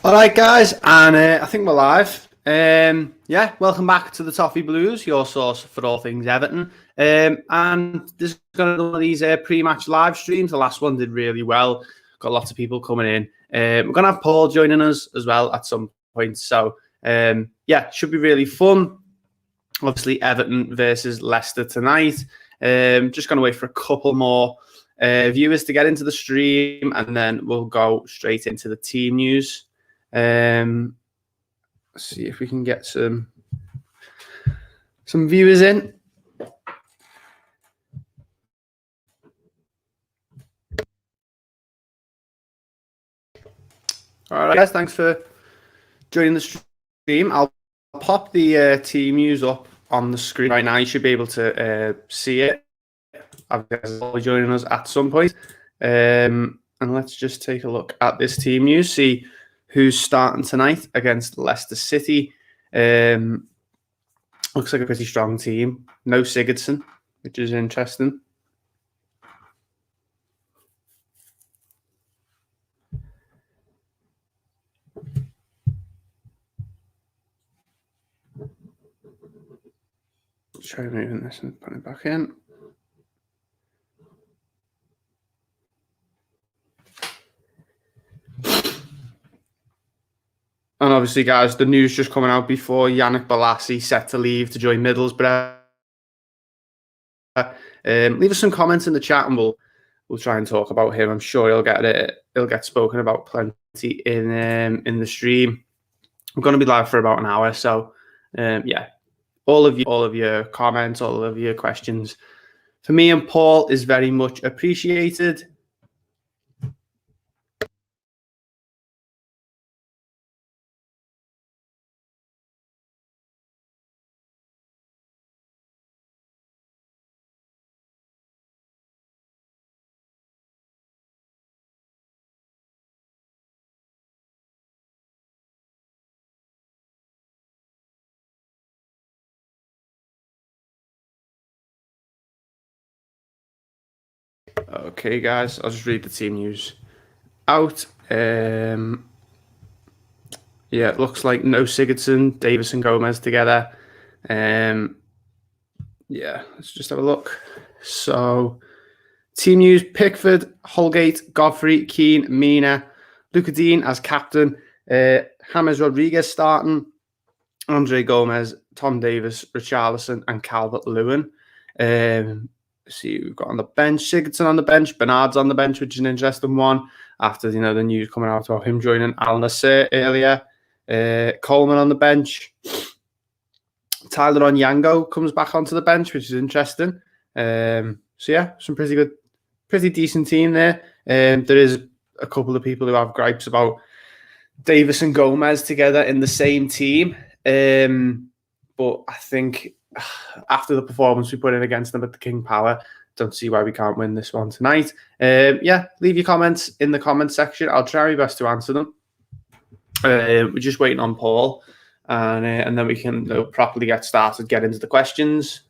All right, guys, and I think we're live. Yeah, welcome back to the Toffee Blues, your source for all things Everton. And this is going to be one of these pre-match live streams. The last one did really well. Got lots of people coming in. We're going to have Paul joining us as well at some point. So, yeah, should be really fun. Obviously, Everton versus Leicester tonight. Just going to wait for a couple more viewers to get into the stream, and then we'll go straight into the team news. Let's see if we can get some viewers in. All right, guys, thanks for joining the stream. I'll pop the team news up on the screen right now. You should be able to see it. I've got joining us at some point. And let's just take a look at this team news, see who's starting tonight against Leicester City. Looks like a pretty strong team. No Sigurdsson, which is interesting. Let's try moving this and put it back in. And obviously, guys, the news just coming out before Yannick Bolasie set to leave to join Middlesbrough. Leave us some comments in the chat, and we'll try and talk about him. I'm sure he'll get spoken about plenty in the stream. I'm going to be live for about an hour, so yeah, all of your comments, all of your questions for me and Paul is very much appreciated. Okay, guys, I'll just read the team news out. Yeah, it looks like no Sigurdsson, Davis and Gomez together. Yeah, let's just have a look. So, team news: Pickford, Holgate, Godfrey, Keane, Mina, Luca Dean as captain, James Rodriguez starting, Andre Gomez, Tom Davis, Richarlison, and Calvert-Lewin. See, we've got on the bench Sigurdsson on the bench, Bernard's on the bench, which is an interesting one after the news coming out about him joining Al Nassr earlier. Coleman on the bench. Tyler Onyango comes back onto the bench, which is interesting. So yeah, some pretty decent team there. There is a couple of people who have gripes about Davis and Gomez together in the same team. But I think after the performance we put in against them at the King Power, don't see why we can't win this one tonight. Yeah, leave your comments in the comment section. I'll try my best to answer them. We're just waiting on Paul, and then we can properly get started, get into the questions.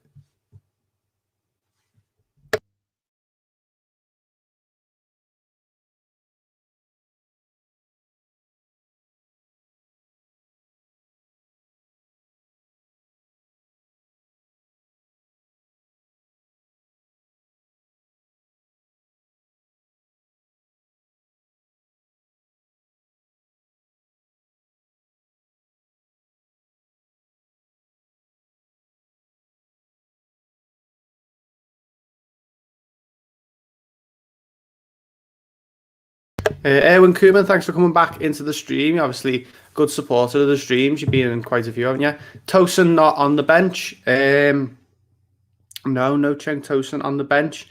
Erwin Koeman, thanks for coming back into the stream. You're obviously good supporter of the streams. You've been in quite a few, haven't you? Tosin not on the bench. No Cenk Tosin on the bench.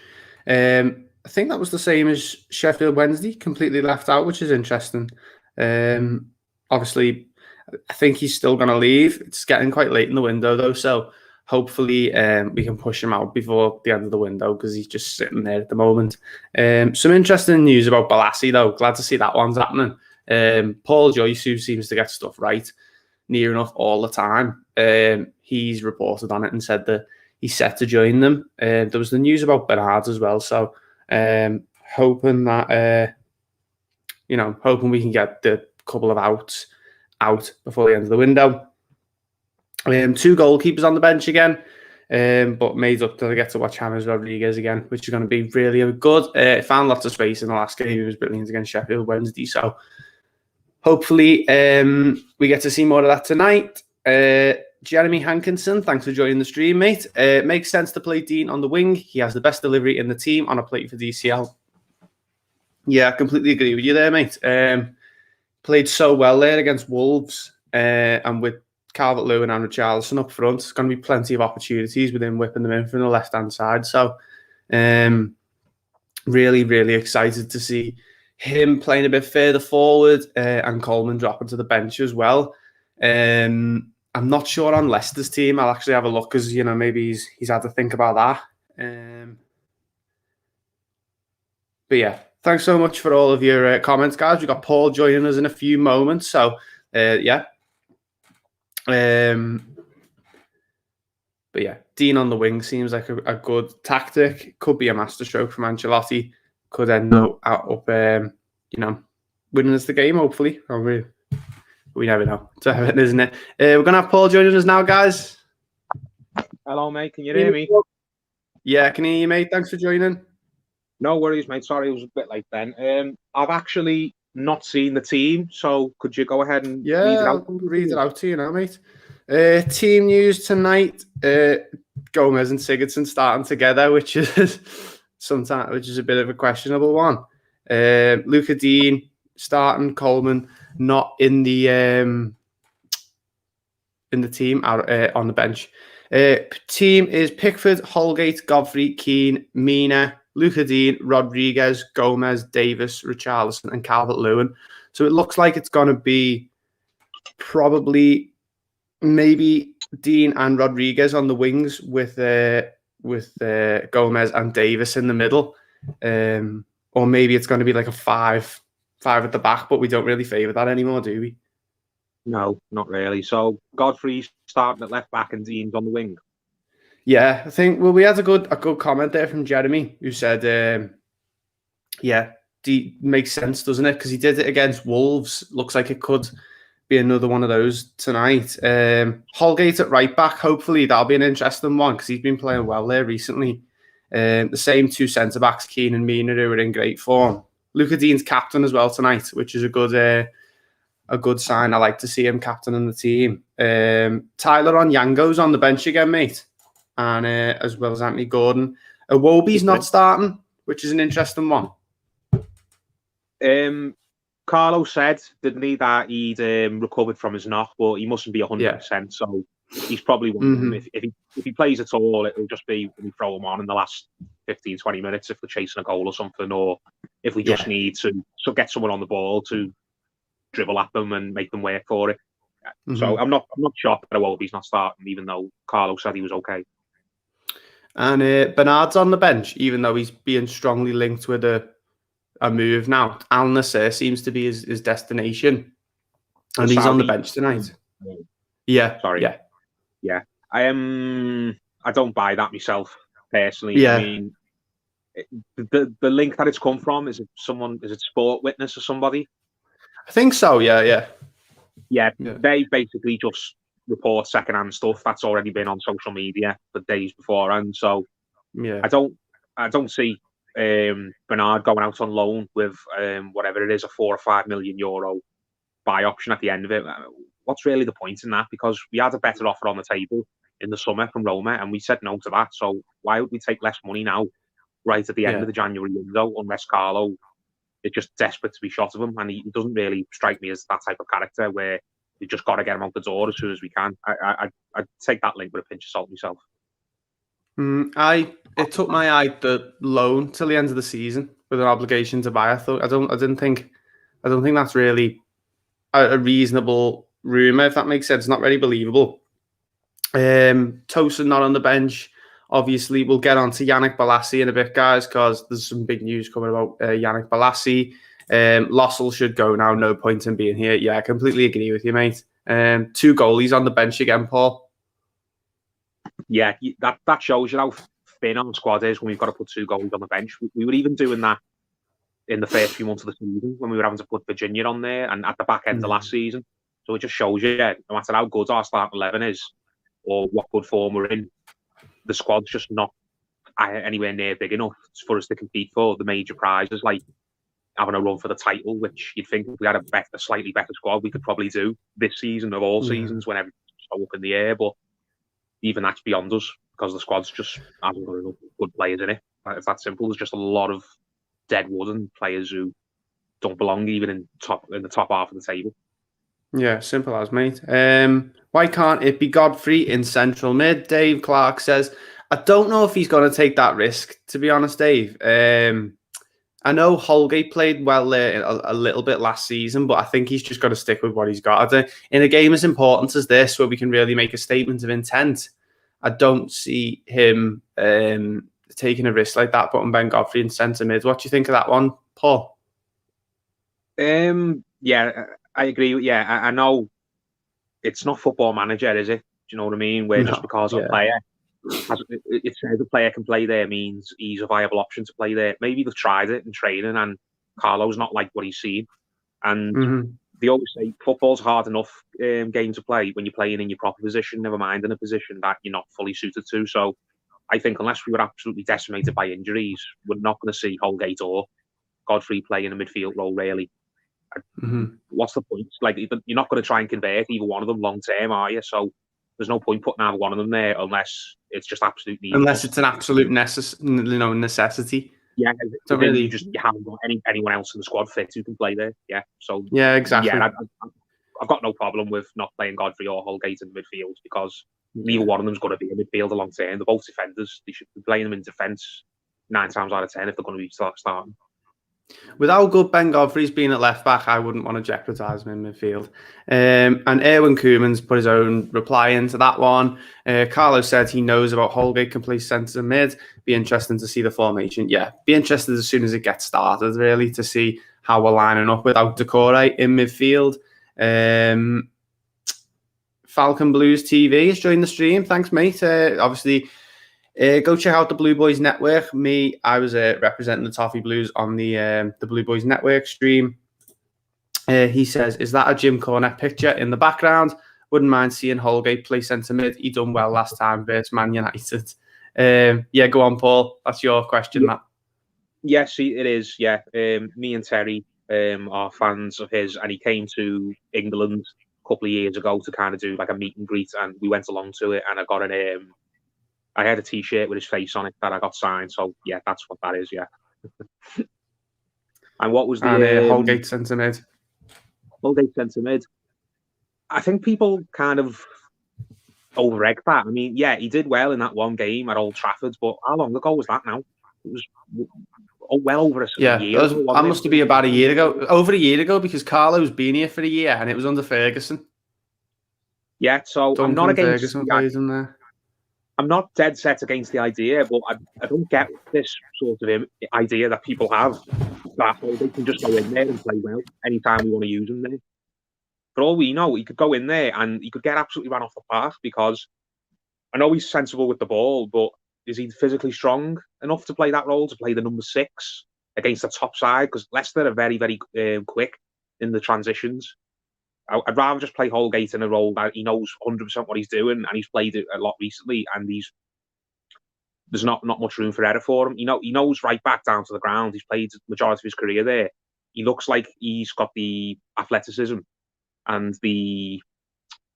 I think that was the same as Sheffield Wednesday, completely left out, which is interesting. Obviously, I think he's still going to leave. It's getting quite late in the window, though, so hopefully we can push him out before the end of the window because he's just sitting there at the moment. Some interesting news about Bolasie, though. Glad to see that one's happening. Paul Joyce, who seems to get stuff right near enough all the time, he's reported on it and said that he's set to join them. There was the news about Bernard as well, so hoping that hoping we can get the couple of outs out before the end of the window. 2 goalkeepers on the bench again, but made up to get to watch James Rodriguez again, which is going to be really good. Found lots of space in the last game. He was brilliant against Sheffield Wednesday, so hopefully we get to see more of that tonight. Jeremy Hankinson, thanks for joining the stream, mate. It makes sense to play Dean on the wing. He has the best delivery in the team on a plate for DCL. Yeah, I completely agree with you there, mate. Played so well there against Wolves, and with Calvert-Lewin and Richarlison up front, there's going to be plenty of opportunities with him whipping them in from the left-hand side. So really, really excited to see him playing a bit further forward and Coleman dropping to the bench as well. I'm not sure on Leicester's team. I'll actually have a look because, maybe he's had to think about that. But yeah, thanks so much for all of your comments, guys. We've got Paul joining us in a few moments. So, yeah. But yeah, Dean on the wing seems like a good tactic. Could be a masterstroke from Ancelotti. Could end up winning us the game, hopefully. We never know. It's Everton, isn't it? We're going to have Paul joining us now, guys. Hello, mate. Can you hear me? Yeah, I can hear you, mate. Thanks for joining. No worries, mate. Sorry, it was a bit late then. I've actually not seen the team, so could you go ahead and read it out? Read it out to you now, mate. Team news tonight: Gomez and Sigurdsson starting together, which is a bit of a questionable one. Luca Dean starting, Coleman not in the team, on the bench. Team is Pickford, Holgate, Godfrey, Keane, Mina, Luca Dean, Rodriguez, Gomez, Davis, Richarlison, and Calvert-Lewin. So it looks like it's going to be probably maybe Dean and Rodriguez on the wings with Gomez and Davis in the middle. Or maybe it's going to be like a five at the back, but we don't really favour that anymore, do we? No, not really. So Godfrey's starting at left back and Dean's on the wing. Yeah, I think. Well, we had a good comment there from Jeremy who said, makes sense, doesn't it? Because he did it against Wolves. Looks like it could be another one of those tonight. Holgate at right back. Hopefully that'll be an interesting one because he's been playing well there recently. The same 2 centre backs, Keane and Mina, who are in great form. Luca Dean's captain as well tonight, which is a good sign. I like to see him captaining the team. Tyler Onyango's on the bench again, mate. And as well as Anthony Gordon. Iwobi's not starting, which is an interesting one. Carlo said, didn't he, that he'd recovered from his knock, but he mustn't be 100%. So he's probably one. If he plays at all, it'll just be when we throw him on in the last 15, 20 minutes if we're chasing a goal or something, or if we just need to get someone on the ball to dribble at them and make them work for it. So I'm not shocked that Iwobi's not starting, even though Carlo said he was okay. And Bernard's on the bench, even though he's being strongly linked with a move now. Al Nassr seems to be his destination, and he's on the bench tonight. Yeah, sorry. Yeah. I don't buy that myself personally. Yeah. I mean, the link that it's come from, is it Sport Witness or somebody? I think so. Yeah. They basically just report secondhand stuff that's already been on social media for days beforehand. So I don't see Bernard going out on loan with whatever it is, a €4 or €5 million buy option at the end of it. What's really the point in that? Because we had a better offer on the table in the summer from Roma, and we said no to that. So why would we take less money now, right at the end of the January window, unless Carlo is just desperate to be shot of him? And he doesn't really strike me as that type of character where we just got to get him out the door as soon as we can. I'd take that link with a pinch of salt myself. It took my eye the loan till the end of the season with an obligation to buy. I don't think that's really a reasonable rumour, if that makes sense. Not really believable. Tosin not on the bench. Obviously, we'll get on to Yannick Bolasie in a bit, guys, because there's some big news coming about Yannick Bolasie. Lossell should go now. No point in being here. Yeah, I completely agree with you, mate. 2 goalies on the bench again, Paul. Yeah, that shows you how thin our squad is when we've got to put 2 goalies on the bench. We were even doing that in the first few months of the season when we were having to put Virginia on there and at the back end of last season. So it just shows you, no matter how good our starting 11 is or what good form we're in, the squad's just not anywhere near big enough for us to compete for the major prizes, like having a run for the title, which you'd think if we had a slightly better squad, we could probably do this season of all seasons when everything's so up in the air. But even that's beyond us because the squad's just hasn't got enough good players in it. It's that simple. There's just a lot of dead wood and players who don't belong even in the top half of the table. Yeah, simple as, mate. Why can't it be Godfrey in central mid? Dave Clark says, I don't know if he's going to take that risk, to be honest, Dave. I know Holgate played well there a little bit last season, but I think he's just got to stick with what he's got. In a game as important as this, where we can really make a statement of intent, I don't see him taking a risk like that, putting Ben Godfrey in centre mid. What do you think of that one, Paul? Yeah, I agree. Yeah, I know it's not Football Manager, is it? Do you know what I mean? Where just because a player, it says a player can play there means he's a viable option to play there. Maybe they've tried it in training and Carlo's not like what he's seen. And they always say football's hard enough game to play when you're playing in your proper position, never mind in a position that you're not fully suited to. So I think unless we were absolutely decimated by injuries, we're not going to see Holgate or Godfrey play in a midfield role, really. What's the point? Like, you're not going to try and convert either one of them long term, are you? So there's no point putting either one of them there unless it's just absolutely unless it's an absolute necessity. Yeah, so really, you haven't got anyone else in the squad fit who can play there. Yeah, so yeah, exactly. Yeah, I've got no problem with not playing Godfrey or Holgate in the midfield because neither one of them's going to be a midfielder long term. They're both defenders. They should be playing them in defence 9 times out of 10 if they're going to be starting. With how good Ben Godfrey's been at left back, I wouldn't want to jeopardise him in midfield. And Erwin Koeman's put his own reply into that one. Carlo said he knows about Holgate can play centre mid. Be interesting to see the formation. Yeah, be interested as soon as it gets started, really, to see how we're lining up without Decore in midfield. Falcon Blues TV has joined the stream. Thanks, mate. Obviously, go check out the Blue Boys Network. I was representing the Toffee Blues on the Blue Boys Network stream. He says, is that a Jim Cornette picture in the background? Wouldn't mind seeing Holgate play centre mid. He done well last time versus Man United. Yeah, go on, Paul. That's your question, Matt. Yes, it is. Yeah, me and Terry are fans of his, and he came to England a couple of years ago to kind of do like a meet and greet, and we went along to it, and I got I had a T-shirt with his face on it that I got signed. So yeah, that's what that is. Yeah. And what was the Holgate centre mid? Holgate centre mid. I think people kind of over-egg that. I mean, yeah, he did well in that one game at Old Trafford, but how long ago was that now? It was well over a year. That must be about a year ago. Over a year ago, because Carlo's been here for a year and it was under Ferguson. Yeah, so I'm not against Ferguson plays in there. I'm not dead set against the idea, but I don't get this sort of idea that people have that they can just go in there and play well anytime we want to use them there. For all we know, he could go in there and he could get absolutely ran off the park because I know he's sensible with the ball, but is he physically strong enough to play that role, to play the number 6 against the top side? Because Leicester are very, very quick in the transitions. I'd rather just play Holgate in a role that he knows 100% what he's doing, and he's played it a lot recently, and there's not much room for error for him. He knows right back down to the ground. He's played the majority of his career there. He looks like he's got the athleticism and the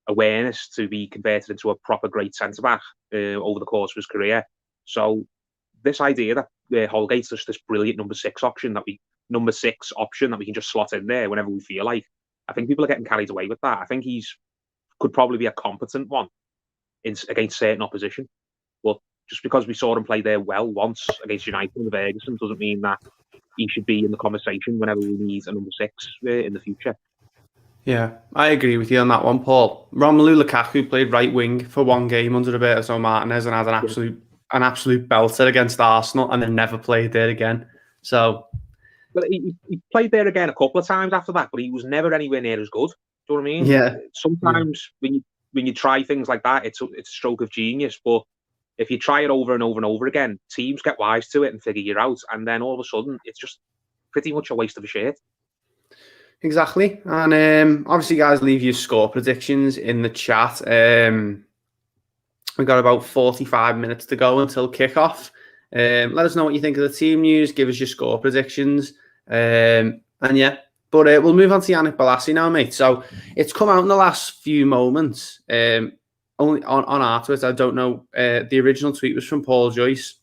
awareness to be converted into a proper great centre-back over the course of his career. So this idea that Holgate's just this brilliant number 6 option that we can just slot in there whenever we feel like, I think people are getting carried away with that. I think could probably be a competent one against certain opposition. But just because we saw him play there well once against United and Ferguson doesn't mean that he should be in the conversation whenever we need a number 6 in the future. Yeah, I agree with you on that one, Paul. Romelu Lukaku played right wing for one game under Roberto Martinez and had an absolute belter against Arsenal, and then never played there again. So. Well, he played there again a couple of times after that, but he was never anywhere near as good. Do you know what I mean? Yeah. Sometimes when you try things like that, it's a stroke of genius. But if you try it over and over and over again, teams get wise to it and figure you out, and then all of a sudden it's just pretty much a waste of a shirt. Exactly. And obviously, guys, leave your score predictions in the chat. We've got about 45 minutes to go until kickoff. Let us know what you think of the team news. Give us your score predictions. And yeah, but we'll move on to Yannick Bolasie now, mate. So it's come out in the last few moments. Only on our Twitter. I don't know. The original tweet was from Paul Joyce.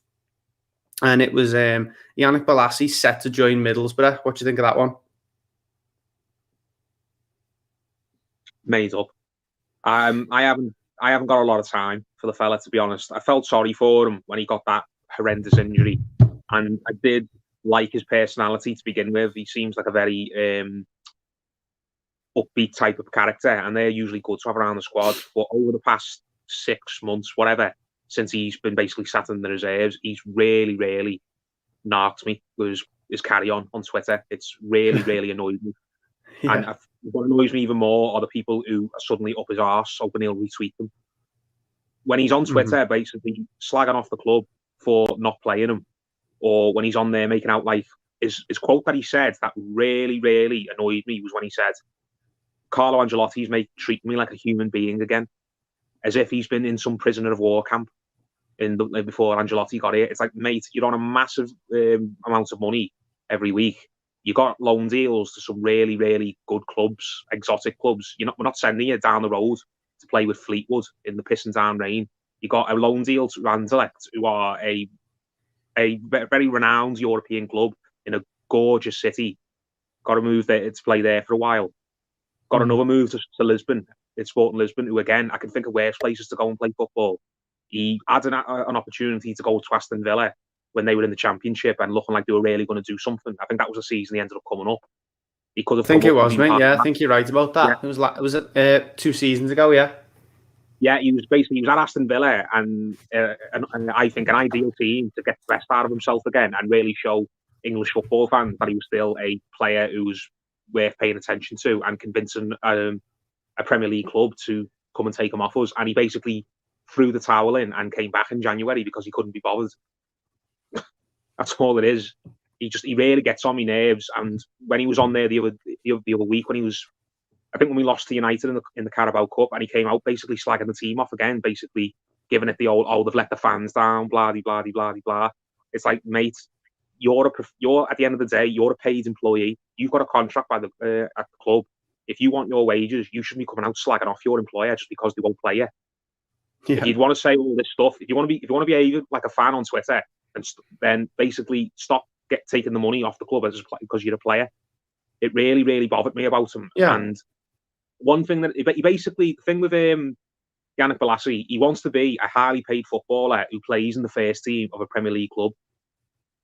And it was Yannick Bolasie set to join Middlesbrough. What do you think of that one? Made up. I haven't got a lot of time for the fella, to be honest. I felt sorry for him when he got that horrendous injury, and I did like his personality to begin with. He seems like a very upbeat type of character, and they're usually good to have around the squad. But over the past 6 months, whatever, since he's been basically sat in the reserves, he's really narked me with his carry on Twitter. It's really annoyed me. Yeah. And what annoys me even more are the people who are suddenly up his arse, hoping he'll retweet them. When he's on Twitter, basically slagging off the club for not playing him, or when he's on there making out like his quote that he said that really annoyed me was when he said, "Carlo Ancelotti's treating me like a human being again," as if he's been in some prisoner of war camp before Ancelotti got here. It's like, mate, you're on a massive amount of money every week. You got loan deals to some really good clubs, exotic clubs. We're not sending you down the road to play with Fleetwood in the pissing down rain. You got a loan deal to Anderlecht, who are a very renowned European club in a gorgeous city. Got to move there to play there for a while. Got another move to Lisbon. It's Sporting Lisbon, who again I can think of worse places to go and play football. He had an opportunity to go to Aston Villa when they were in the Championship and looking like they were really going to do something. I think that was a season he ended up coming up. He could have. I think it was, mate. Yeah, I think you're right about that. Yeah. It was 2 seasons ago. Yeah. Yeah, he was at Aston Villa, and I think an ideal team to get the best out of himself again and really show English football fans that he was still a player who was worth paying attention to, and convincing a Premier League club to come and take him off us. And he basically threw the towel in and came back in January because he couldn't be bothered. That's all it is. He really gets on my nerves. And when he was on there the other week, when we lost to United in the Carabao Cup, and he came out basically slagging the team off again, basically giving it the old, they've let the fans down, blah blah blah blah. It's like, mate, you're at the end of the day, you're a paid employee. You've got a contract at the club. If you want your wages, you shouldn't be coming out slagging off your employer just because they won't play you. Yeah. If you'd want to say all this stuff, if you want to be like a fan on Twitter, then basically stop taking the money off the club because you're a player. It really bothered me about him. Yeah. And one thing that the thing with Yannick Bolasie, he wants to be a highly paid footballer who plays in the first team of a Premier League club.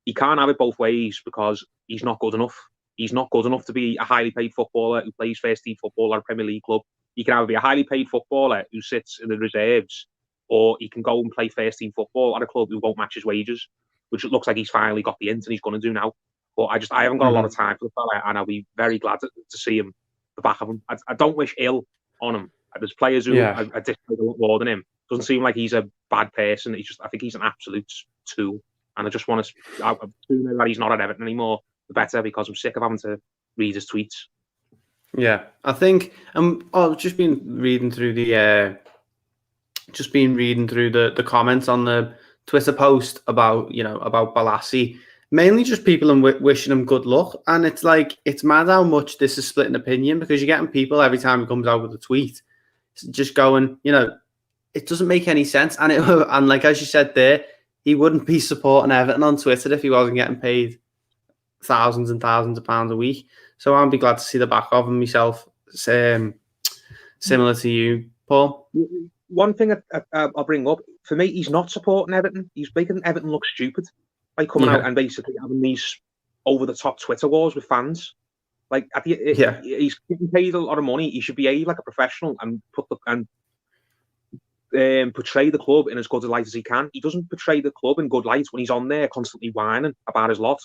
He can't have it both ways because he's not good enough. He's not good enough to be a highly paid footballer who plays first team football at a Premier League club. He can either be a highly paid footballer who sits in the reserves, or he can go and play first team football at a club who won't match his wages, which it looks like he's finally got the int and he's going to do now. But I haven't got a lot of time for the fella, and I'll be very glad to see him, the back of him. I don't wish ill on him. There's players who I dislike a lot more than him. Doesn't seem like he's a bad person. I think he's an absolute tool. And I just want to know that he's not at Everton anymore, the better, because I'm sick of having to read his tweets. Yeah, I think I've just been reading through the comments on the Twitter post about Bolasie. Mainly just people and wishing him good luck, and it's like, it's mad how much this is splitting opinion, because you're getting people every time he comes out with a tweet just going, it doesn't make any sense, and like as you said there, he wouldn't be supporting Everton on Twitter if he wasn't getting paid thousands and thousands of pounds a week. So I'll be glad to see the back of him myself. Similar to you, Paul. One thing I'll bring up, for me, he's not supporting Everton. He's making Everton look stupid by coming out and basically having these over-the-top Twitter wars with fans. Like, he's getting paid a lot of money. He should behave like a professional and portray the club in as good a light as he can. He doesn't portray the club in good light when he's on there constantly whining about his lot,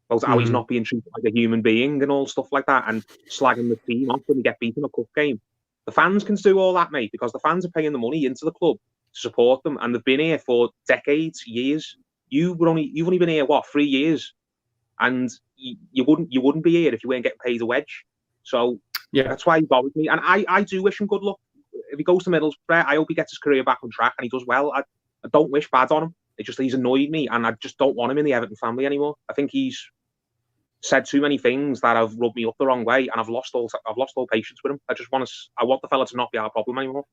about how he's not being treated like a human being and all stuff like that, and slagging the team off when they get beaten in a cup game. The fans can do all that, mate, because the fans are paying the money into the club to support them, and they've been here for decades, years. You've only been here 3 years, and you wouldn't be here if you weren't getting paid a wedge. So that's why he bothered me. And I do wish him good luck. If he goes to Middlesbrough, I hope he gets his career back on track and he does well. I don't wish bad on him. He's annoyed me, and I just don't want him in the Everton family anymore. I think he's said too many things that have rubbed me up the wrong way, and I've lost all patience with him. I want the fella to not be our problem anymore.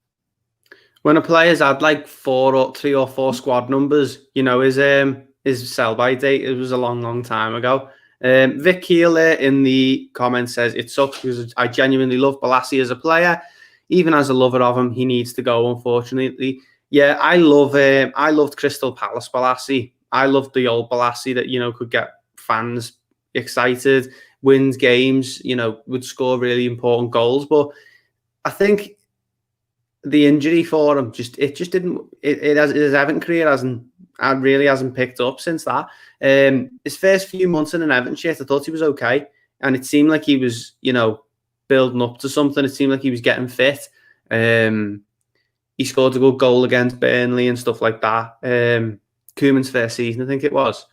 When a player's had like 3 or 4 squad numbers, his sell-by date, it was a long time ago. Vic Keel in the comments says, it sucks because I genuinely love Bolasie as a player. Even as a lover of him, he needs to go, unfortunately. Yeah, I loved Crystal Palace Bolasie. I loved the old Bolasie that, could get fans excited, wins games, would score really important goals. But I think the injury for him his Everton career hasn't picked up since that. His first few months in an Everton shirt, I thought he was okay, and it seemed like he was, building up to something. It seemed like he was getting fit. He scored a good goal against Burnley and stuff like that. Koeman's first season, I think it was,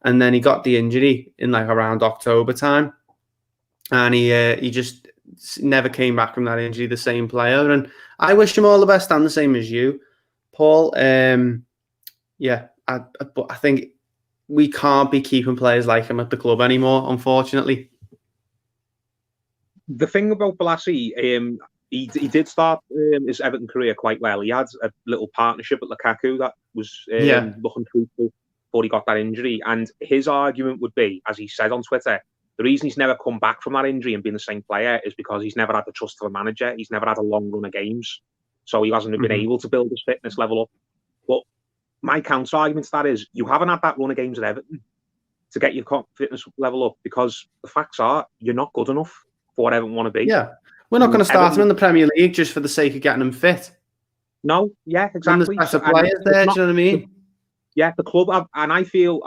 and then he got the injury in like around October time, and he just never came back from that injury the same player. And I wish him all the best. I'm the same as you, Paul. But I think we can't be keeping players like him at the club anymore, unfortunately. The thing about Bolasie, he did start his Everton career quite well. He had a little partnership with Lukaku that was looking fruitful before he got that injury. And his argument would be, as he said on Twitter, the reason he's never come back from that injury and been the same player is because he's never had the trust of a manager. He's never had a long run of games. So he hasn't been able to build his fitness level up. But my counter argument to that is you haven't had that run of games at Everton to get your fitness level up, because the facts are you're not good enough for what Everton want to be. Yeah. We're not going to start him in the Premier League just for the sake of getting him fit. No, yeah, exactly. And there's better players there, do you know what I mean? Yeah, the club and I feel,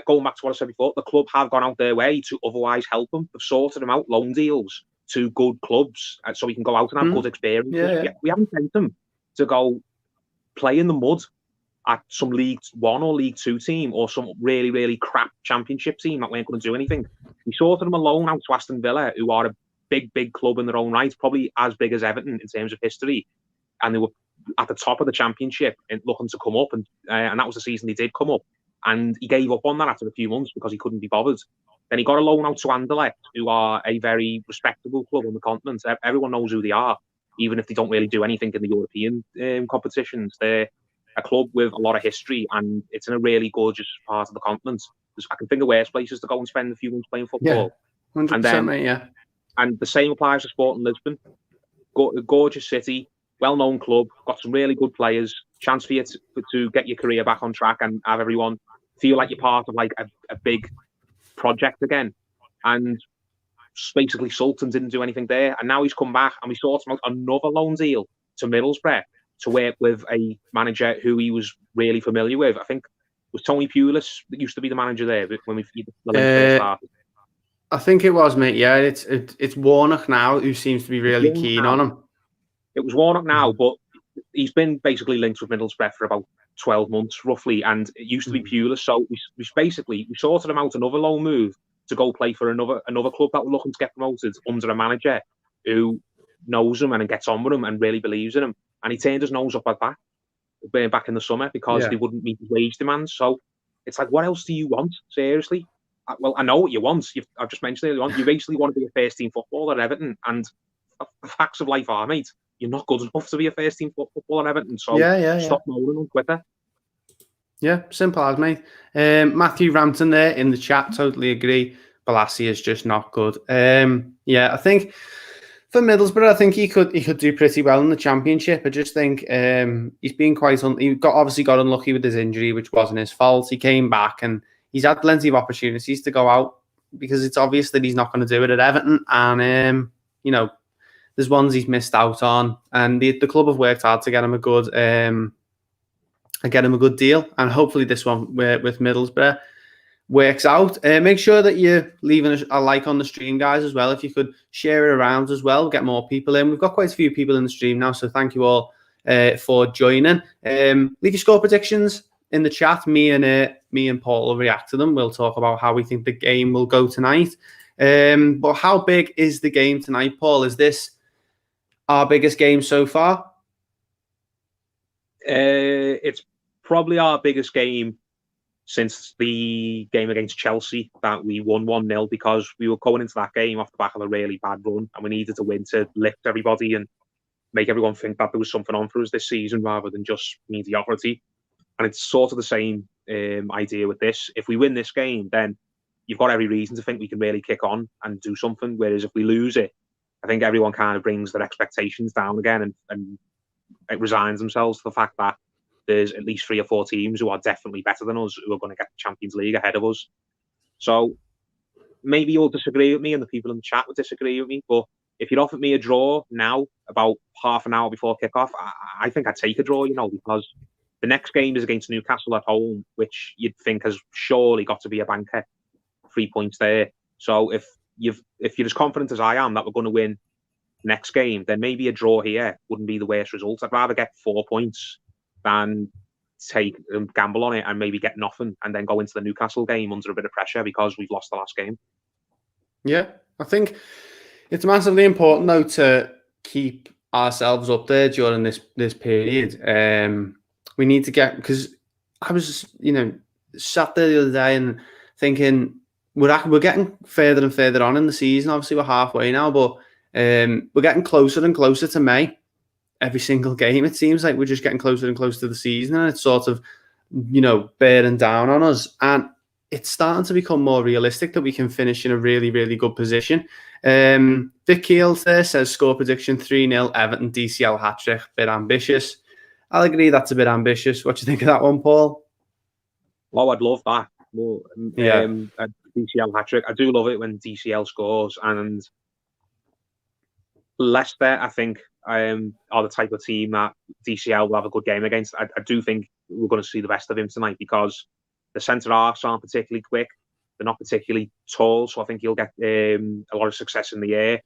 going back to what I said before, the club have gone out their way to otherwise help him. They've sorted him out loan deals to good clubs so he can go out and have good experiences. Yeah. We haven't sent him to go play in the mud at some League 1 or League 2 team or some really, really crap Championship team that weren't going to do anything. We sorted him a loan out to Aston Villa, who are a big club in their own right, probably as big as Everton in terms of history. And they were at the top of the Championship and looking to come up, and that was the season they did come up, and he gave up on that after a few months because he couldn't be bothered. Then he got a loan out to Anderlecht, who are a very respectable club on the continent. Everyone knows who they are, even if they don't really do anything in the European competitions. They're a club with a lot of history, and it's in a really gorgeous part of the continent. I can think of worse places to go and spend a few months playing football. 100%, mate, yeah. And the same applies to Sporting Lisbon. Gorgeous city, well-known club, got some really good players, chance for you to get your career back on track and have everyone feel like you're part of like a big project again. And basically Sultan didn't do anything there, and now he's come back and we sorted him out another loan deal to Middlesbrough to work with a manager who he was really familiar with. I think it was Tony Pulis that used to be the manager there when we first started. I think it was, mate. Yeah, it's Warnock now who seems to be really keen on him. It was Warnock now, but he's been basically linked with Middlesbrough for about 12 months, roughly, and it used to be Pulis. So we sorted him out another loan move to go play for another club that were looking to get promoted under a manager who knows him and gets on with him and really believes in him. And he turned his nose up at that back in the summer because they wouldn't meet his wage demands. So it's like, what else do you want? Seriously? Well, I know what you want. I've just mentioned it. You basically want to be a first-team footballer at Everton, and the facts of life are, mate, you're not good enough to be a first-team footballer at Everton. So stop moaning on Twitter. Yeah, simple as, mate. Matthew Rampton there in the chat, totally agree. Bolasie is just not good. I think for Middlesbrough, I think he could do pretty well in the Championship. I just think he's been obviously got unlucky with his injury, which wasn't his fault. He came back and he's had plenty of opportunities to go out because it's obvious that he's not going to do it at Everton. And, there's ones he's missed out on. And the club have worked hard to get him a good deal. And hopefully this one with Middlesbrough works out. Make sure that you're leaving a like on the stream, guys, as well. If you could share it around as well, get more people in. We've got quite a few people in the stream now, so thank you all for joining. Leave your score predictions in the chat. Me and Paul will react to them. We'll talk about how we think the game will go tonight. But how big is the game tonight, Paul? Is this our biggest game so far? It's probably our biggest game since the game against Chelsea that we won 1-0, because we were going into that game off the back of a really bad run and we needed to win to lift everybody and make everyone think that there was something on for us this season rather than just mediocrity. And it's sort of the same idea with this. If we win this game, then you've got every reason to think we can really kick on and do something. Whereas if we lose it, I think everyone kind of brings their expectations down again and it resigns themselves to the fact that there's at least 3 or 4 teams who are definitely better than us who are going to get the Champions League ahead of us. So maybe you'll disagree with me and the people in the chat will disagree with me, but if you'd offered me a draw now, about half an hour before kickoff, I think I'd take a draw, because the next game is against Newcastle at home, which you'd think has surely got to be a banker. 3 points there. So if you're as confident as I am that we're going to win next game, then maybe a draw here wouldn't be the worst result. I'd rather get 4 points than take gamble on it and maybe get nothing and then go into the Newcastle game under a bit of pressure because we've lost the last game. Yeah, I think it's massively important though to keep ourselves up there during this period. We need to get, because I was sat there the other day and thinking we're getting further and further on in the season. Obviously we're halfway now, but we're getting closer and closer to May. Every single game, it seems like we're just getting closer and closer to the season, and it's sort of, bearing down on us. And it's starting to become more realistic that we can finish in a really, really good position. Vic Keels there says score prediction 3-0 Everton DCL hat-trick. Bit ambitious. I'll agree that's a bit ambitious. What do you think of that one, Paul? Oh, I'd love that. More, yeah. A DCL hat-trick. I do love it when DCL scores, and Leicester, I think, are the type of team that DCL will have a good game against. I do think we're going to see the best of him tonight because the centre-halves aren't particularly quick. They're not particularly tall, so I think he'll get a lot of success in the air.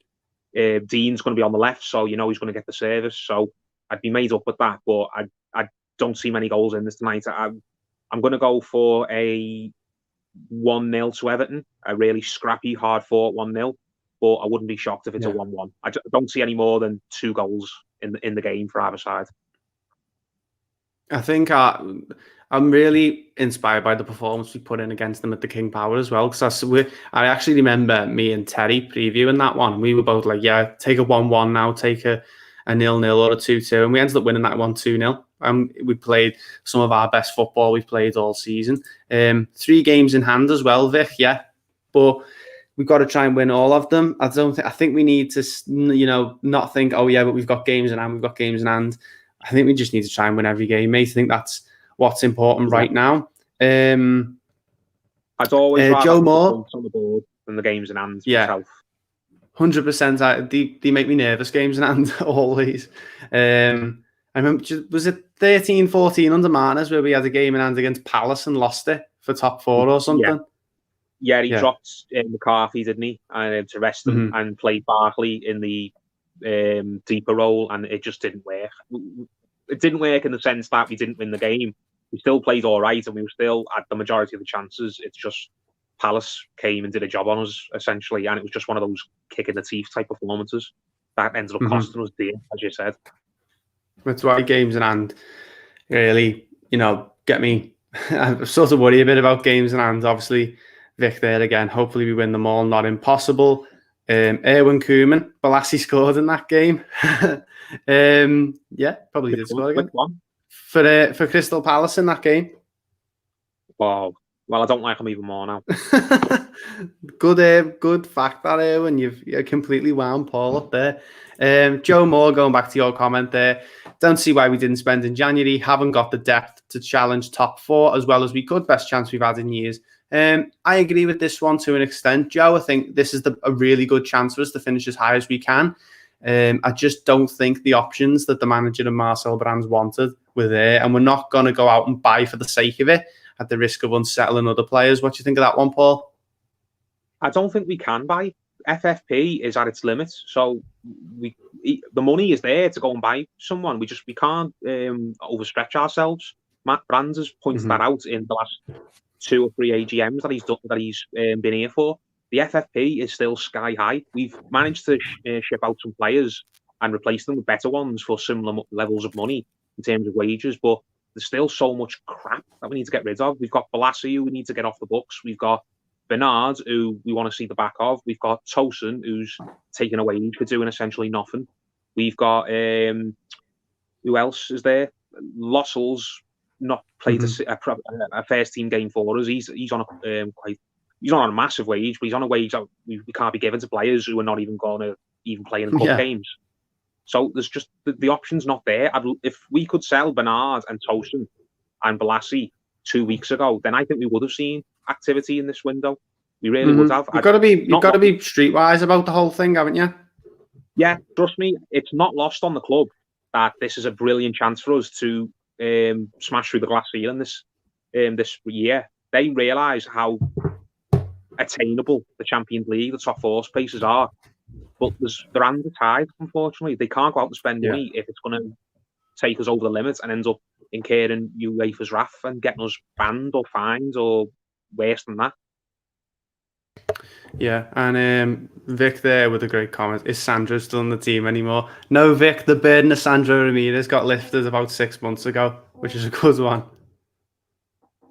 Dean's going to be on the left, so he's going to get the service. So I'd be made up with that, but I don't see many goals in this tonight. I'm going to go for a 1-0 to Everton, a really scrappy, hard-fought 1-0. But I wouldn't be shocked if it's a 1-1. I don't see any more than 2 goals in the game for either side. I think I'm really inspired by the performance we put in against them at the King Power as well. Because I actually remember me and Terry previewing that one. We were both like, yeah, take a 1-1 now, take a 0-0 or a 2-2. And we ended up winning that 1-2-0. We played some of our best football we've played all season. 3 games in hand as well, Vic, yeah. But we've got to try and win all of them. I think we need to, not think, oh yeah, but we've got games in hand. I think we just need to try and win every game, mate. I think that's what's important right now. I'd always rather Joe Moore on the board than the games in hand. Yeah, myself. 100%. They make me nervous, games in hand, always. I remember, was it 13-14 under Martinez where we had a game in hand against Palace and lost it for top 4 or something? Yeah, he dropped McCarthy, didn't he, to rest him and played Barkley in the deeper role, and it just didn't work. It didn't work in the sense that we didn't win the game. We still played all right, and we were still at the majority of the chances. It's just Palace came and did a job on us, essentially, and it was just one of those kick-in-the-teeth type performances that ended up costing us dear, as you said. That's why games in hand really, get me. I sort of worry a bit about games in hand, obviously. Vic there again. Hopefully we win them all. Not impossible. Erwin Koeman, Bolasie scored in that game. Yeah, probably did score again. For Crystal Palace in that game. Wow. Well, I don't like him even more now. Good fact that, Erwin. You've completely wound Paul up there. Joe Moore, going back to your comment there. Don't see why we didn't spend in January. Haven't got the depth to challenge top 4 as well as we could. Best chance we've had in years. I agree with this one to an extent, Joe. I think this is a really good chance for us to finish as high as we can. I just don't think the options that the manager and Marcel Brands wanted were there, and we're not going to go out and buy for the sake of it at the risk of unsettling other players. What do you think of that one, Paul? I don't think we can buy. FFP is at its limits, so the money is there to go and buy someone. We can't overstretch ourselves. Matt Brands has pointed that out in the last 2 or 3 AGMs that he's been here for. The FFP is still sky high. We've managed to ship out some players and replace them with better ones for similar levels of money in terms of wages, but there's still so much crap that we need to get rid of. We've got Bolasie, who we need to get off the books. We've got Bernard, who we want to see the back of. We've got Tosin, who's taken a wage for doing essentially nothing. We've got who else is there? Lossell's not played a first team game for us. He's on he's not on a massive wage, but he's on a wage that we can't be given to players who are not even going to even play in cup games. So there's just the option's not there. If we could sell Bernard and Tosin and Bolasie 2 weeks ago, then I think we would have seen activity in this window. We really would have. You've got to be streetwise about the whole thing, haven't you? Yeah, trust me, it's not lost on the club that this is a brilliant chance for us to smash through the glass ceiling this year. They realise how attainable the Champions League, the top 4 spaces are. But their hands are tied, unfortunately. They can't go out and spend money if it's going to take us over the limit and end up incurring UEFA's wrath and getting us banned or fined or worse than that. Yeah, and Vic there with a great comment. Is Sandro still on the team anymore? No, Vic, the burden of Sandro Ramirez got lifted about 6 months ago, which is a good one.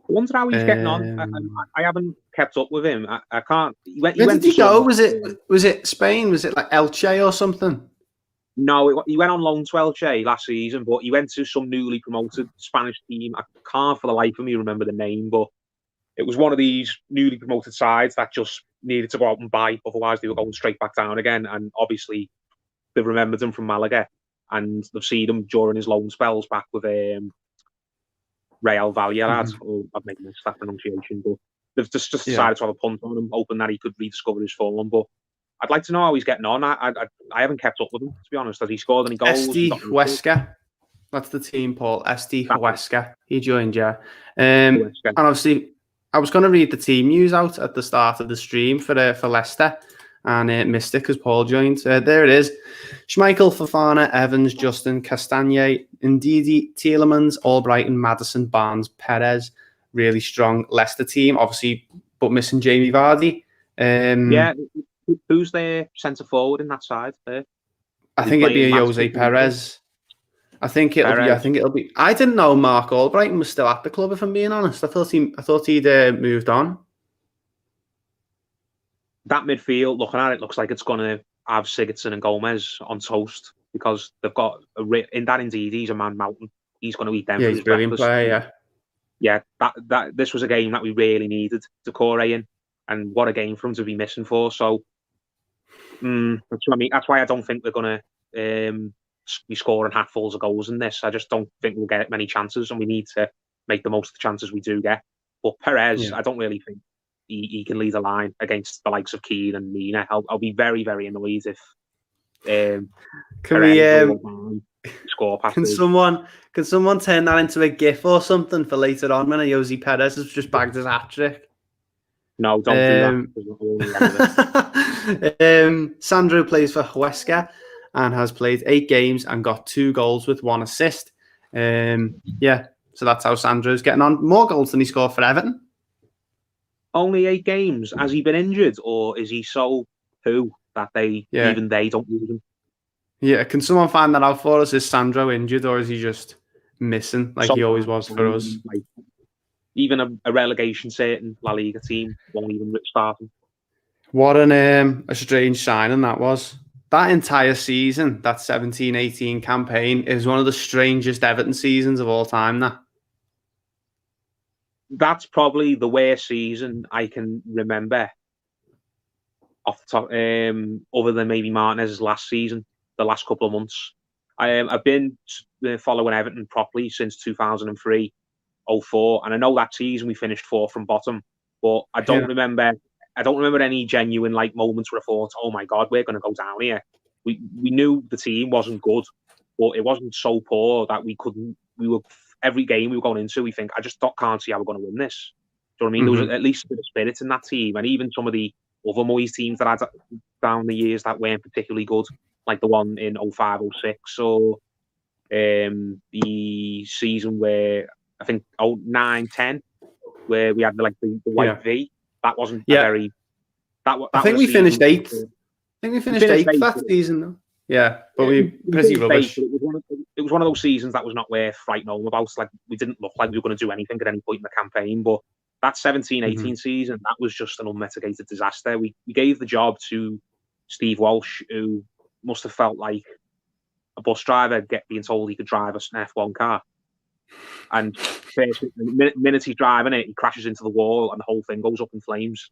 I wonder how he's getting on. I haven't kept up with him. I can't. Where did he go? Was it Spain? Was it like Elche or something? No, he went on loan to Elche last season, but he went to some newly promoted Spanish team. I can't for the life of me remember the name, but it was one of these newly promoted sides that just needed to go out and buy, otherwise they were going straight back down again. And obviously, they've remembered him from Malaga, and they've seen him during his loan spells back with Real Valladolid. I've made that pronunciation, but they've just decided to have a punt on him, hoping that he could rediscover his form. But I'd like to know how he's getting on. I haven't kept up with him, to be honest. Has he scored any goals? SD Huesca. That's the team, Paul. SD Huesca. He joined, yeah. And obviously, I was going to read the team news out at the start of the stream for Leicester, and missed it because Paul joined. There it is. Schmeichel, Fofana, Evans, Justin, Castagne, Ndidi, Tielemans, Albrighton, Maddison, Barnes, Perez. Really strong Leicester team, obviously, but missing Jamie Vardy. Who's their centre forward in that side there? I think it'd be a Jose Perez. I think it'll be. I didn't know Mark Albrighton was still at the club, if I'm being honest. I thought he'd moved on. That midfield, looking at it, looks like it's going to have Sigurdsson and Gomez on toast, because they've got in that Indeed, he's a man mountain. He's going to eat them. Yeah, he's a brilliant player. Yeah. This was a game that we really needed Decore in, and what a game for him to be missing for. So that's why I don't think we're going to be scoring hatfuls of goals in this. I just don't think we'll get many chances, and we need to make the most of the chances we do get. But Perez, I don't really think he can lead a line against the likes of Keane and Mina. I'll be very, very annoyed if score passes. Can someone turn that into a GIF or something for later on when Jose Perez has just bagged his hat trick? No, don't do that. Sandro plays for Huesca and has played 8 games and got 2 goals with 1 assist. So that's how Sandro's getting on. More goals than he scored for Everton. Only 8 games. Has he been injured, or is he so poo that even they don't use him? Yeah, can someone find that out for us? Is Sandro injured, or is he just missing like he always was for us? Like, even a relegation certain La Liga team won't even start him. What a strange signing that was. That entire season, that 17-18 campaign, is one of the strangest Everton seasons of all time. That's probably the worst season I can remember off the top, other than maybe Martinez's last season, the last couple of months. I've been following Everton properly since 2003, 04, and I know that season we finished 4th from bottom, but I don't remember any genuine moments where I thought, oh my God, we're going to go down here. We knew the team wasn't good, but it wasn't so poor that every game we were going into, we think, I just can't see how we're going to win this. Do you know what I mean? There was at least a bit of spirit in that team, and even some of the other Moyes teams that had down the years that weren't particularly good, like the one in 05, 06, or the season where I think 09-10, where we had the white V. That wasn't a very. I think we finished 8th. I think we finished 8th that season, though. Yeah, but we pretty rubbish. It was one of those seasons that was not worth writing home about. Like, we didn't look like we were going to do anything at any point in the campaign. But that 17-18 season, that was just an unmitigated disaster. We gave the job to Steve Walsh, who must have felt like a bus driver being told he could drive an F1 car. And the minute he's driving it, he crashes into the wall and the whole thing goes up in flames.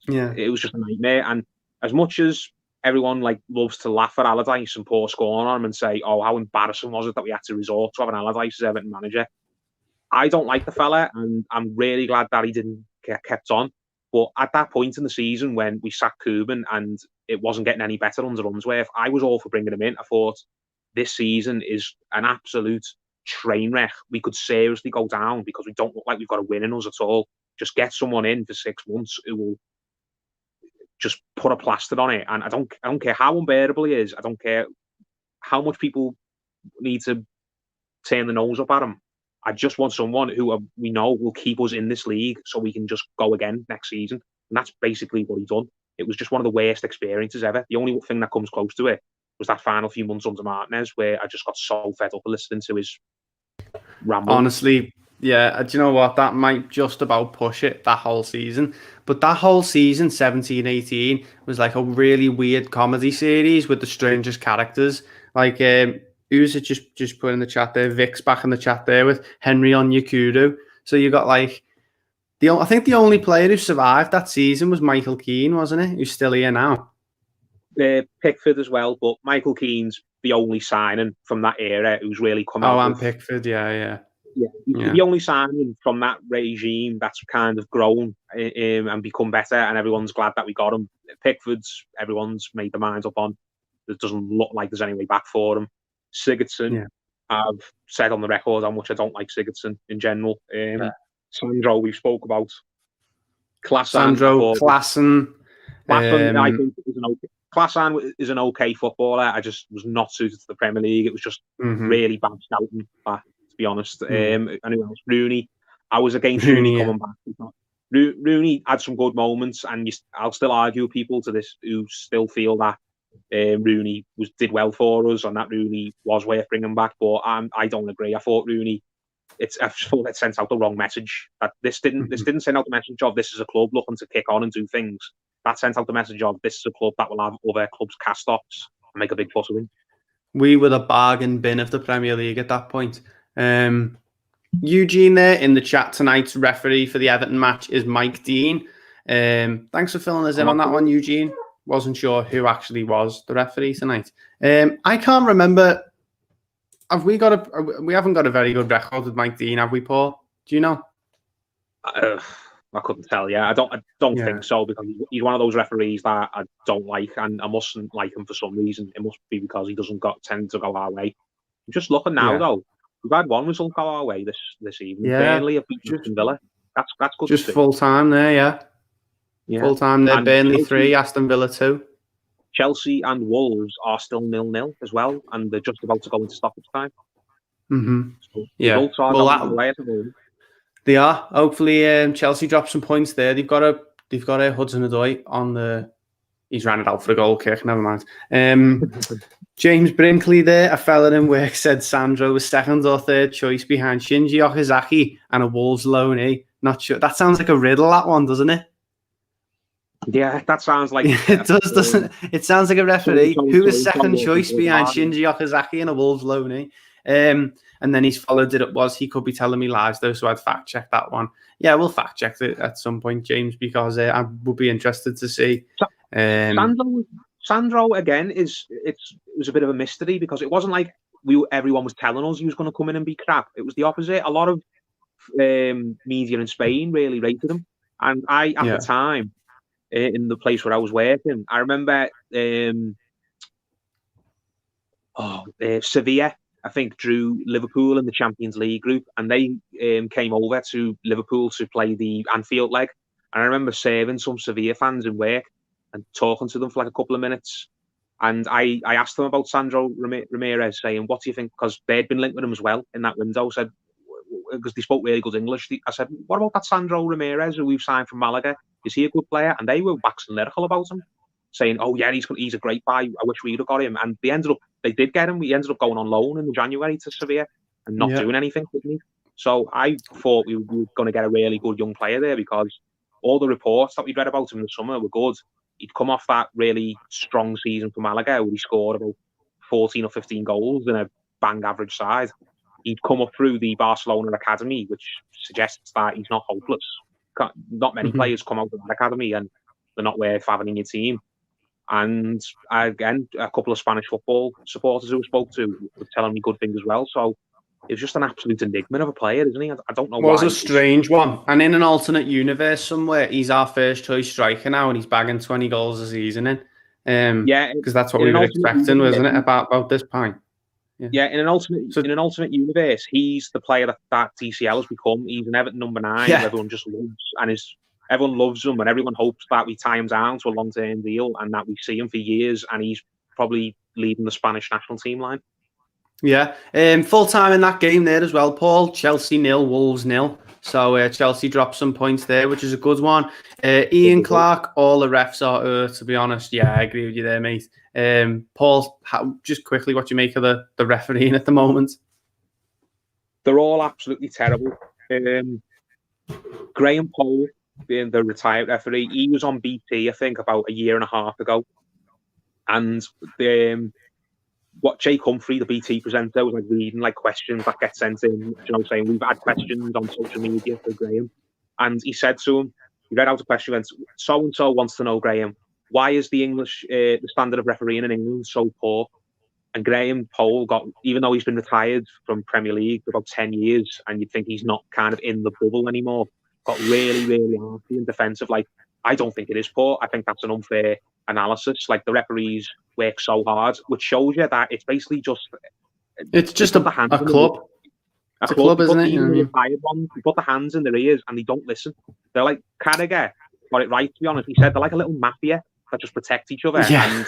Yeah, it was just a nightmare. And as much as everyone loves to laugh at Allardyce and pour scorn on him and say, "Oh, how embarrassing was it that we had to resort to having Allardyce as Everton manager?" I don't like the fella, and I'm really glad that he didn't get kept on. But at that point in the season when we sacked Cuban and it wasn't getting any better under Unsworth, I was all for bringing him in. I thought this season is an absolute train wreck. We could seriously go down because we don't look like we've got a win in us at all. Just get someone in for 6 months who will just put a plaster on it. And I don't care how unbearable he is. I don't care how much people need to turn the nose up at him. I just want someone who we know will keep us in this league so we can just go again next season. And that's basically what he's done. It was just one of the worst experiences ever. The only thing that comes close to it was that final few months under Martinez, where I just got so fed up listening to his ramble. Honestly, yeah, do you know what? That might just about push it, that whole season. But that whole season, 17-18, was like a really weird comedy series with the strangest characters. Like, who's it just put in the chat there? Vic's back in the chat there with Henry Onyekuru. So you got I think the only player who survived that season was Michael Keane, wasn't it? Who's still here now. Pickford as well, but Michael Keane's the only signing from that era who's really come out. Oh, and Pickford, yeah. The only signing from that regime that's kind of grown and become better, and everyone's glad that we got him. Pickford's, everyone's made their minds up on. It doesn't look like there's any way back for him. Sigurdsson, I've said on the record how much I don't like Sigurdsson in general. Sandro, we spoke about. Klassen. I think is an okay footballer. I just was not suited to the Premier League. It was just really bad scouting, to be honest. Anyone else? Rooney. I was against Rooney coming back. Rooney had some good moments, and I'll still argue with people to this who still feel that Rooney did well for us, and that Rooney was worth bringing back. But I don't agree. I thought Rooney. I thought it sent out the wrong message. That this didn't send out the message of this is a club looking to kick on and do things. That sent out the message of this is a club that will have other clubs cast-offs and make a big fuss of him. We were the bargain bin of the Premier League at that point. Eugene there in the chat tonight's referee for the Everton match is Mike Dean. Thanks for filling us in on that one, Eugene. Wasn't sure who actually was the referee tonight. I can't remember. We haven't got a very good record with Mike Dean, have we, Paul? Do you know? I couldn't tell you. I don't think so, because he's one of those referees that I don't like, and I mustn't like him for some reason. It must be because he doesn't tend to go our way. I'm just looking now, though. We've had one result go our way this evening. Burnley have beaten Aston Villa. That's good. Just full time there, yeah. Full time there. Burnley 3, Aston Villa 2. Chelsea and Wolves are still 0-0 as well, and they're just about to go into stoppage time. So results are going the way at the moment. They are. Hopefully, Chelsea drop some points there. They've got a Hudson-Odoi on the. He's ran it out for a goal kick. Never mind. James Brinkley there, a fella in work, said Sandro was second or third choice behind Shinji Okazaki and a Wolves loanee. Not sure. That sounds like a riddle, that one, doesn't it? Yeah, that sounds like it does, doesn't it? It sounds like a referee. Who is second choice behind Shinji Okazaki and a Wolves loanee? And then he's followed it up was he could be telling me lies though, so I'd fact check that one. Yeah, we'll fact check it at some point, James, because I would be interested to see. Sandro again it was a bit of a mystery, because it wasn't like everyone was telling us he was going to come in and be crap. It was the opposite. A lot of media in Spain really rated him, and at the time in the place where I was working, I remember Sevilla, I think, drew Liverpool in the Champions League group, and they came over to Liverpool to play the Anfield leg. And I remember serving some Sevilla fans in work and talking to them for like a couple of minutes. And I asked them about Sandro Ramirez, saying, what do you think? Because they'd been linked with him as well in that window. Said, because they spoke really good English. I said, what about that Sandro Ramirez who we've signed from Malaga? Is he a good player? And they were waxing lyrical about him, saying, oh yeah, he's a great buy. I wish we'd have got him. And they did get him. We ended up going on loan in January to Sevilla and not doing anything with me. So I thought we were going to get a really good young player there, because all the reports that we'd read about him in the summer were good. He'd come off that really strong season for Malaga where he scored about 14 or 15 goals in a bang average side. He'd come up through the Barcelona academy, which suggests that he's not hopeless. Not many players come out of that academy and they're not worth having in your team. And again, a couple of Spanish football supporters who I spoke to were telling me good things as well. So it's just an absolute enigma of a player, isn't he? I don't know why. It was a strange one. And in an alternate universe somewhere, he's our first choice striker now and he's bagging 20 goals a season in. Because that's what we were expecting, wasn't it, about this point? Yeah, in an alternate universe, he's the player that TCL has become. He's an Everton number 9 who everyone just loves, and everyone loves him, and everyone hopes that we tie him down to a long-term deal and that we see him for years, and he's probably leading the Spanish national team line. Yeah, full time in that game there as well, Paul. Chelsea 0, Wolves 0. So Chelsea dropped some points there, which is a good one. Ian Clark, all the refs are, to be honest. Yeah, I agree with you there, mate. Paul, just quickly, what do you make of the refereeing at the moment? They're all absolutely terrible. Graham Poll, being the retired referee, he was on BT, I think, about a year and a half ago. And what Jake Humphrey, the BT presenter, was like reading like questions that get sent in, saying we've had questions on social media for Graham. And he said to him, he read out a question, went, so-and-so wants to know, Graham, why is the standard of refereeing in England so poor? And Graham Poll even though he's been retired from Premier League for about 10 years, and you'd think he's not kind of in the bubble anymore, got really, really hearty and defensive. Like, I don't think it is poor. I think that's an unfair analysis. Like, the referees work so hard, which shows you that it's basically just... It's just a club. It's a club, isn't it? Even the retired ones, they put the hands in their ears and they don't listen. They're like, Carragher got it right, to be honest. He said they're like a little mafia that just protect each other. Yeah.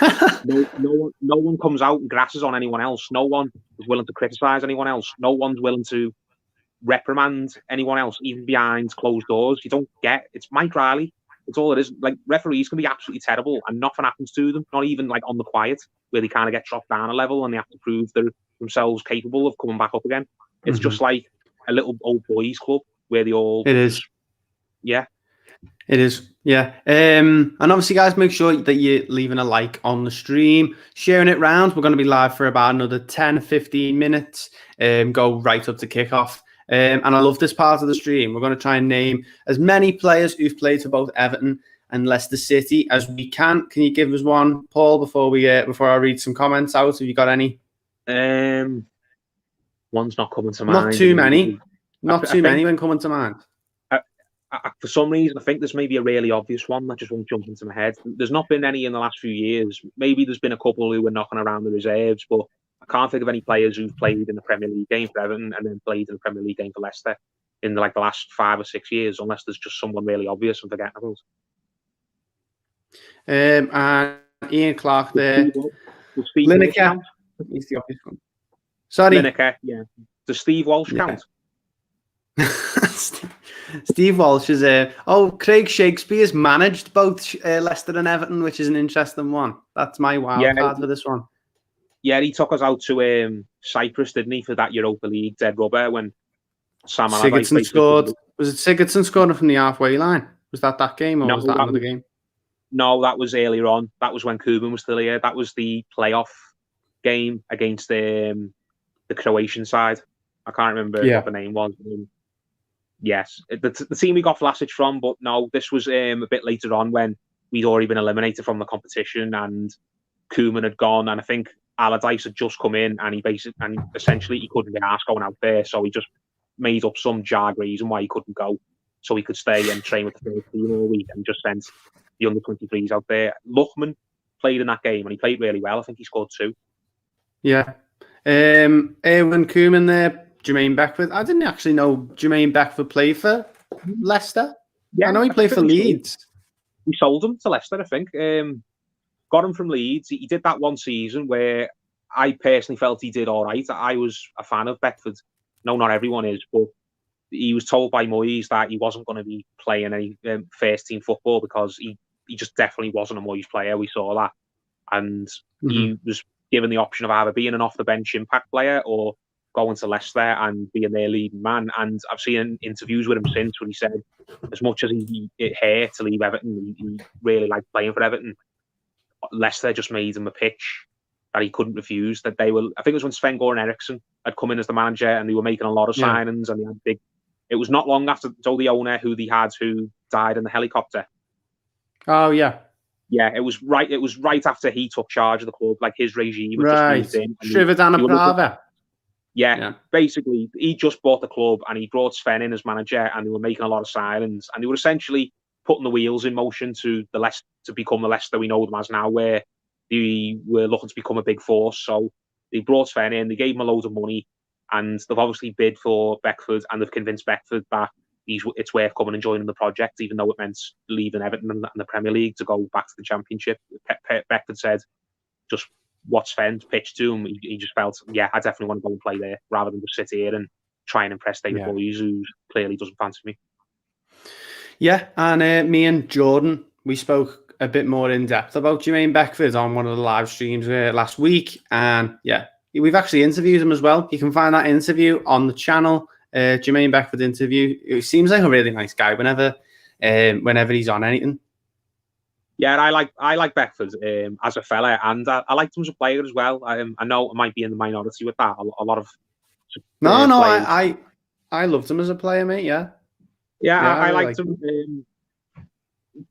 And no one comes out and grasses on anyone else. No one is willing to criticise anyone else. No one's willing to reprimand anyone else, even behind closed doors. You don't get... It's Mike Riley. It's all it is. Like, referees can be absolutely terrible and nothing happens to them, not even like on the quiet, where they kind of get dropped down a level and they have to prove they're themselves capable of coming back up again. It's just like a little old boys club where they all... It is. Yeah. It is, yeah. And obviously, guys, make sure that you're leaving a like on the stream, sharing it round. We're going to be live for about another 10, 15 minutes, go right up to kickoff. And I love this part of the stream. We're going to try and name as many players who've played for both Everton and Leicester City as we can. Can you give us one, Paul, before I read some comments out? Have you got any? One's not coming to mind. Not too many. Not too many when coming to mind. For some reason, I think there's maybe a really obvious one that just won't jump into my head. There's not been any in the last few years. Maybe there's been a couple who were knocking around the reserves, but I can't think of any players who've played in the Premier League game for Everton and then played in the Premier League game for Leicester in the last 5 or 6 years, unless there's just someone really obvious and forgetting about. And Ian Clark there. Lineker. He's the obvious one. Sorry. Lineker, yeah. Does Steve Walsh count? Steve Walsh is Craig Shakespeare's managed both Leicester and Everton, which is an interesting one. That's my wild card for this one. Yeah, he took us out to Cyprus, didn't he, for that Europa League dead rubber when Sam Sigurdsson scored. Was it Sigurdsson scoring from the halfway line? Was that game, or was that another game? No, that was earlier on. That was when Koeman was still here. That was the playoff game against the Croatian side. I can't remember what the name was. Yes, the team we got Vlasic from, but no, this was a bit later on when we'd already been eliminated from the competition and Koeman had gone, and I think Allardyce had just come in, and essentially he couldn't be asked going out there, so he just made up some jarg reason why he couldn't go, so he could stay and train with the first team all week, and just sent the under-23s out there. Luchman played in that game, and he played really well. I think he scored 2. Yeah. Erwin Koeman there. Jermaine Beckford. I didn't actually know Jermaine Beckford played for Leicester. Yeah, I know he played for Leeds. We sold him to Leicester, I think. Got him from Leeds. He did that one season where I personally felt he did all right. I was a fan of Beckford. No, not everyone is, but he was told by Moyes that he wasn't going to be playing any first team football because he just definitely wasn't a Moyes player. We saw that, and he was given the option of either being an off the bench impact player or going to Leicester and being their leading man. And I've seen interviews with him since where he said, as much as it hurt to leave Everton, he really liked playing for Everton. Leicester just made him a pitch that he couldn't refuse. That they were, I think it was when Sven-Göran Eriksson had come in as the manager, and they were making a lot of signings, and they had big. It was not long after the owner who they had who died in the helicopter. Oh yeah, yeah. It was right after he took charge of the club. Like his regime had just moved in. Shrivadana Prava. Yeah, basically, he just bought the club and he brought Sven in as manager, and they were making a lot of signings, and they were essentially putting the wheels in motion to become the Leicester we know them as now, where they were looking to become a big force. So they brought Sven in, they gave him a load of money, and they've obviously bid for Beckford, and they've convinced Beckford that it's worth coming and joining the project, even though it meant leaving Everton and the Premier League to go back to the Championship. Beckford said, just what Sven pitched to him, he just felt, yeah, I definitely want to go and play there rather than just sit here and try and impress David Moyes, who clearly doesn't fancy me. Yeah, and me and Jordan, we spoke a bit more in depth about Jermaine Beckford on one of the live streams last week, and yeah, we've actually interviewed him as well. You can find that interview on the channel, Jermaine Beckford interview. It seems like a really nice guy whenever he's on anything. Yeah, I like Beckford as a fella, and I liked him as a player as well. I know I might be in the minority with that. A lot of I loved him as a player, mate. Yeah, I really liked him.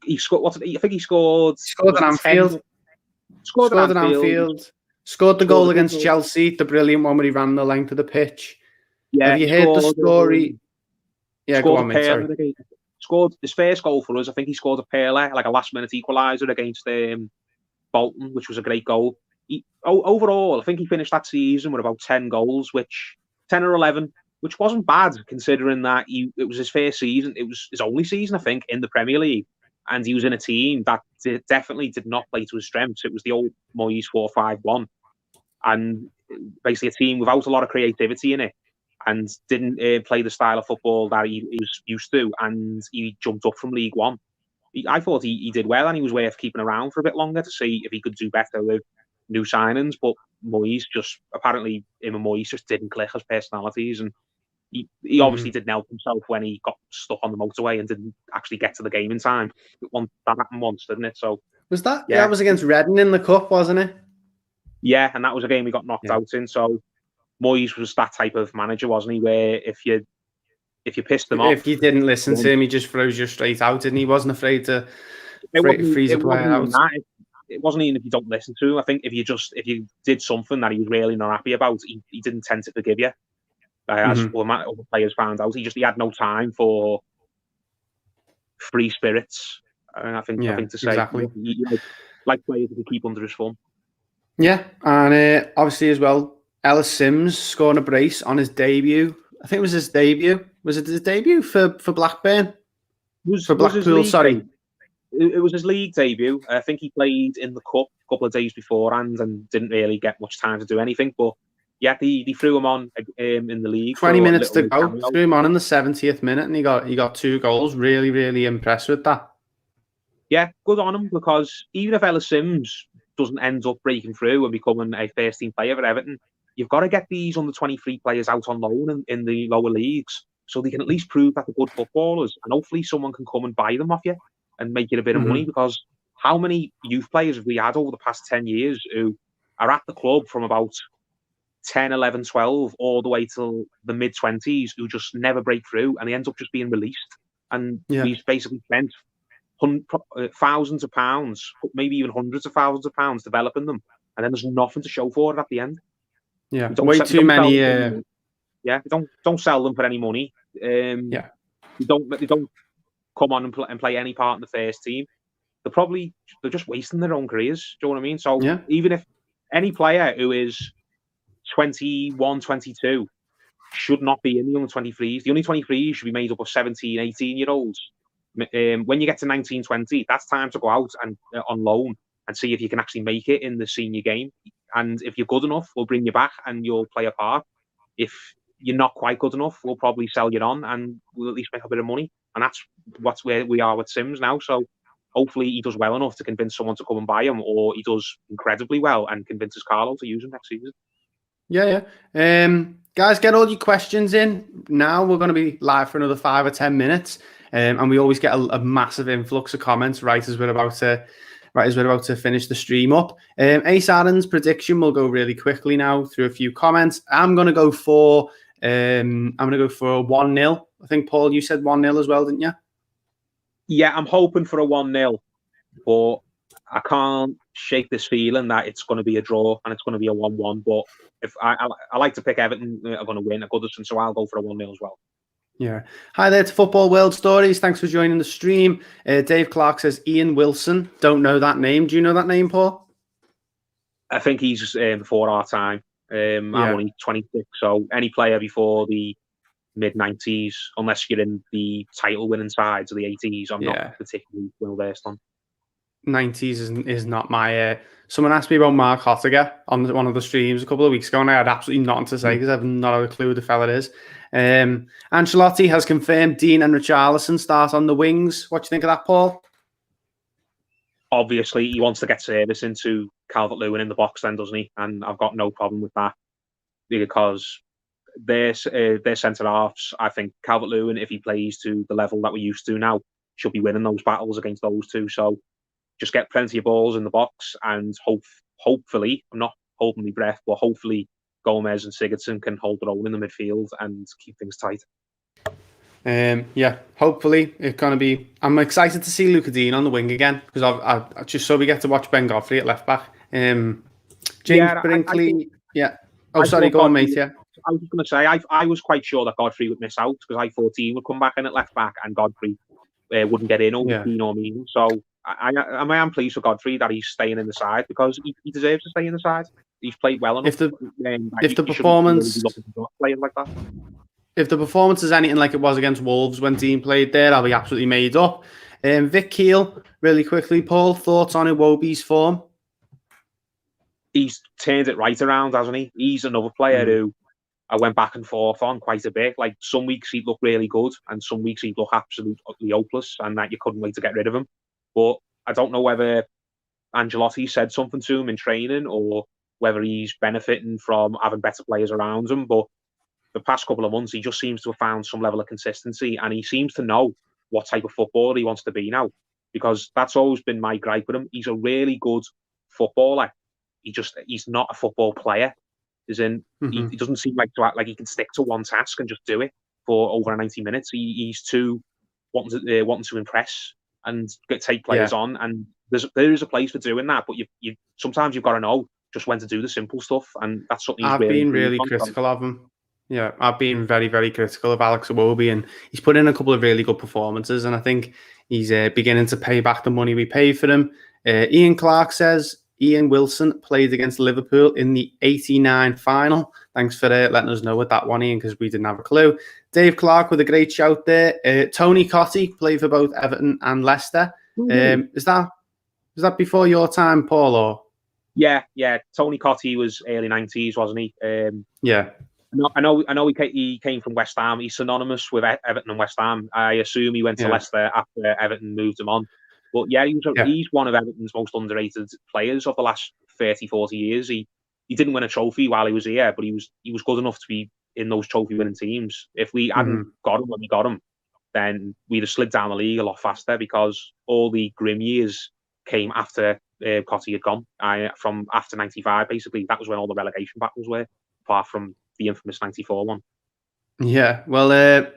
He scored. I think he scored. Scored at Anfield. Scored at Anfield. Scored the goal against Chelsea, the brilliant one where he ran the length of the pitch. Yeah, have you heard the story? Yeah, go on, mate. Sorry. Scored his first goal for us. I think he scored a pearler, like a last-minute equaliser against Bolton, which was a great goal. Overall, I think he finished that season with about 10 goals, 10 or 11, which wasn't bad considering that it was his first season. It was his only season, I think, in the Premier League, and he was in a team that definitely did not play to his strengths. It was the old Moyes 4-5-1, and basically a team without a lot of creativity in it, and didn't play the style of football that he was used to, and he jumped up from League One. I thought he did well, and he was worth keeping around for a bit longer to see if he could do better with new signings, but Moyes apparently him and Moyes just didn't click as personalities, and he obviously didn't help himself when he got stuck on the motorway and didn't actually get to the game in time. That happened once, didn't it? So was that? Yeah, that was against Reading in the cup, wasn't it? Yeah, and that was a game we got knocked out in. So Moyes was that type of manager, wasn't he? Where if you pissed him off, if you didn't listen to him, he just throws you straight out, and he wasn't afraid to freeze a player out. It wasn't even if you don't listen to him. I think if you did something that he was really not happy about, he didn't tend to forgive you. As other players found out, he had no time for free spirits. I think to say exactly. He like players to keep under his thumb. Yeah, and obviously as well, Ellis Sims scoring a brace on his debut. I think it was his debut. Was it his debut for Blackburn? For Blackpool, sorry. It was his league debut. I think he played in the cup a couple of days beforehand and didn't really get much time to do anything. But yeah, he threw him on in the league. 20 minutes to go. Threw him on in the 70th minute, and he got 2 goals. Really, really impressed with that. Yeah, good on him, because even if Ellis Sims doesn't end up breaking through and becoming a first team player for Everton, you've got to get these under 23 players out on loan in the lower leagues, so they can at least prove that they're good footballers, and hopefully someone can come and buy them off you and make it a bit of money. Because how many youth players have we had over the past 10 years who are at the club from about 10, 11, 12 all the way till the mid-20s, who just never break through, and they end up just being released, and we've basically spent thousands of pounds, maybe even hundreds of thousands of pounds developing them, and then there's nothing to show for it at the end. Yeah, way too many. Don't sell them for any money. They don't come on and play any part in the first team. They're just wasting their own careers. Do you know what I mean? So even if any player who is 21, 22 should not be in the under 23s. The under 23s should be made up of 17, 18-year-olds. When you get to 19, 20, that's time to go out and on loan and see if you can actually make it in the senior game. And if you're good enough, we'll bring you back and you'll play a part. If you're not quite good enough, we'll probably sell you on and we'll at least make a bit of money. And that's where we are with Sims now. So hopefully he does well enough to convince someone to come and buy him, or he does incredibly well and convinces Carlo to use him next season. Yeah. Guys, get all your questions in. Now we're going to be live for another 5 or 10 minutes. And we always get a massive influx of comments right as we're about to finish the stream up. Ace Aaron's prediction will go really quickly now through a few comments. I'm going to go for a 1-0. I think, Paul, you said 1-0 as well, didn't you? Yeah, I'm hoping for a 1-0, but I can't shake this feeling that it's going to be a draw and it's going to be a 1-1. But if I like to pick Everton are going to win at Goodison, so I'll go for a 1-0 as well. Yeah. Hi there to Football World Stories. Thanks for joining the stream. Dave Clark says Ian Wilson. Don't know that name. Do you know that name, Paul? I think he's before our time. I'm only 26, so any player before the mid-90s, unless you're in the title-winning sides of the 80s, I'm not particularly well-versed on. 90s is not my... Someone asked me about Mark Hottiger on one of the streams a couple of weeks ago, and I had absolutely nothing to say because I have not a clue who the fella is. Ancelotti has confirmed Dean and Richarlison start on the wings. What do you think of that, Paul? Obviously, he wants to get service into Calvert-Lewin in the box then, doesn't he? And I've got no problem with that because their centre-halves, I think Calvert-Lewin, if he plays to the level that we're used to now, should be winning those battles against those two. So just get plenty of balls in the box and hopefully, I'm not holding my breath, but hopefully Gomez and Sigurdsson can hold their own in the midfield and keep things tight. Hopefully it's going to be... I'm excited to see Luca Dean on the wing again because I just so we get to watch Ben Godfrey at left back. James Brinkley... go on, mate, yeah. I was just going to say, I was quite sure that Godfrey would miss out because I thought Dean would come back in at left back and Godfrey wouldn't get in over Dean or me. So I am pleased for Godfrey that he's staying in the side because he deserves to stay in the side. He's played well enough. If the performance is anything like it was against Wolves when Dean played there, I'll be absolutely made up. Vic Keel, really quickly, Paul, thoughts on Iwobi's form? He's turned it right around, hasn't he? He's another player who I went back and forth on quite a bit. Like some weeks he'd look really good and some weeks he'd look absolutely hopeless and that you couldn't wait to get rid of him. But I don't know whether Ancelotti said something to him in training or whether he's benefiting from having better players around him. But the past couple of months, he just seems to have found some level of consistency and he seems to know what type of footballer he wants to be now, because that's always been my gripe with him. He's a really good footballer. He's not a football player. As in, he doesn't seem like to act like he can stick to one task and just do it for over 90 minutes. He's too wanting to impress and take players on. And there is a place for doing that, but you sometimes you've got to know just when to do the simple stuff, and that's something I've been really critical of him. Yeah, I've been very, very critical of Alex Iwobi, and he's put in a couple of really good performances, and I think he's beginning to pay back the money we paid for him. Ian Clark says Ian Wilson played against Liverpool in the 89 final. Thanks for letting us know with that one, Ian, because we didn't have a clue. Dave Clark with a great shout there. Tony Cottee played for both Everton and Leicester. Is that before your time, Paul? Or yeah. Tony Cottee was early 90s, wasn't he? I know he came from West Ham. He's synonymous with Everton and West Ham. I assume he went to Leicester after Everton moved him on. But he's one of Everton's most underrated players of the last 30, 40 years. He didn't win a trophy while he was here, but he was good enough to be in those trophy-winning teams. If we hadn't got him when we got him, then we'd have slid down the league a lot faster because all the grim years came after Cottee had gone. From after 95, basically. That was when all the relegation battles were, apart from the infamous 94 one. Yeah, well,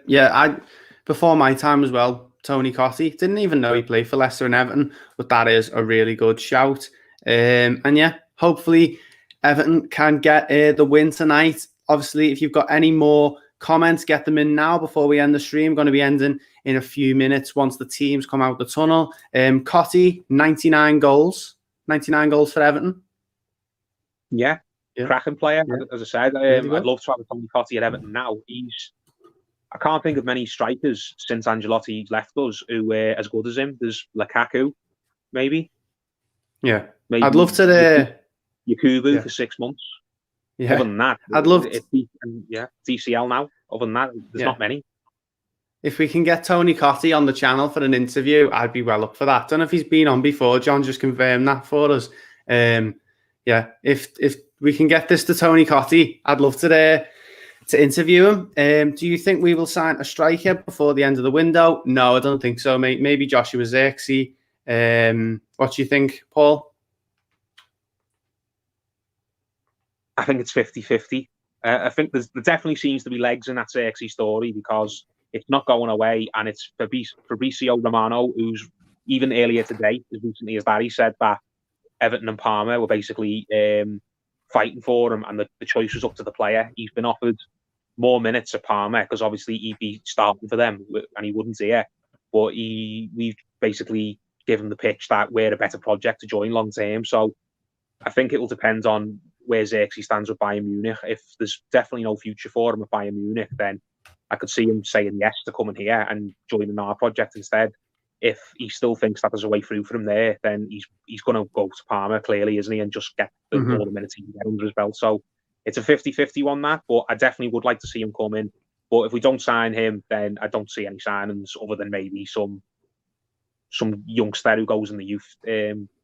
before my time as well, Tony Cottee, didn't even know he played for Leicester and Everton, but that is a really good shout. Hopefully Everton can get the win tonight. Obviously, if you've got any more comments, get them in now before we end the stream. Going to be ending in a few minutes once the teams come out the tunnel. Cottee, 99 goals. 99 goals for Everton. Yeah. Cracking player, as I said. I'd love to have Tony Cottee at Everton now. I can't think of many strikers since Ancelotti left us who were as good as him. There's Lukaku, maybe. Yeah. Maybe I'd love to... Yakubu for 6 months. Yeah. Other than that, I'd love DCL now. Other than that, there's not many. If we can get Tony Cottee on the channel for an interview, I'd be well up for that. Don't know if he's been on before. John just confirmed that for us. If we can get this to Tony Cottee, I'd love to interview him. Do you think we will sign a striker before the end of the window? No, I don't think so, mate. Maybe Joshua Zirkzee. What do you think, Paul? I think it's 50-50. I think there definitely seems to be legs in that Zirkzee story because it's not going away, and it's Fabrizio Romano, who's even earlier today, as recently as that, he said that Everton and Parma were basically fighting for him, and the choice was up to the player. He's been offered more minutes at Parma because obviously he'd be starting for them, and he wouldn't here. But we've basically given the pitch that we're a better project to join long term. So I think it will depend on where Zirkzee stands with Bayern Munich. If there's definitely no future for him at Bayern Munich, then I could see him saying yes to coming here and joining our project instead. If he still thinks that there's a way through for him there, then he's going to go to Parma, clearly, isn't he? And just get all the minutes he can get under his belt. So it's a 50-50 on that, but I definitely would like to see him come in. But if we don't sign him, then I don't see any signings other than maybe some youngster who goes in the youth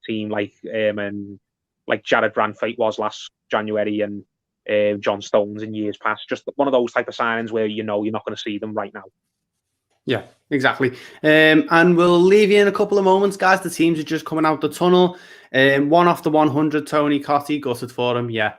team, like Jared Brandfate was last January, and John Stones in years past. Just one of those type of signings where you're not going to see them right now. Yeah, exactly. And we'll leave you in a couple of moments, guys. The teams are just coming out the tunnel. 1 off the 100, Tony Cottee, gutted for him. Yeah,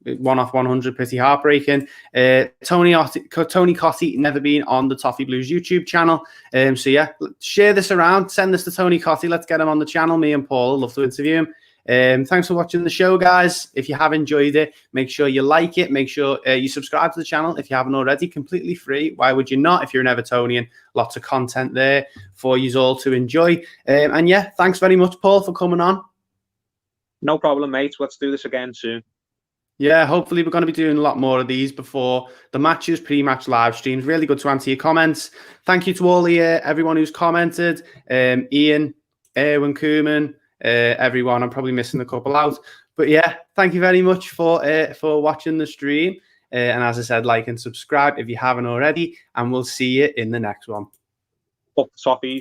1 off 100, pretty heartbreaking. Tony Cottee never been on the Toffee Blues YouTube channel. So yeah, share this around. Send this to Tony Cottee. Let's get him on the channel. Me and Paul would love to interview him. Thanks for watching the show, guys. If you have enjoyed it, make sure you like it. Make sure you subscribe to the channel if you haven't already. Completely free. Why would you not? If you're an Evertonian, lots of content there for you all to enjoy. And yeah, thanks very much, Paul, for coming on. No problem, mate. Let's do this again soon. Yeah, hopefully we're going to be doing a lot more of these before the matches, pre-match live streams. Really good to answer your comments. Thank you to all everyone who's commented. Ian, Erwin Koeman, everyone. I'm probably missing a couple out, but yeah, thank you very much for watching the stream, and as I said, like and subscribe if you haven't already, and we'll see you in the next one. Up the Toffees.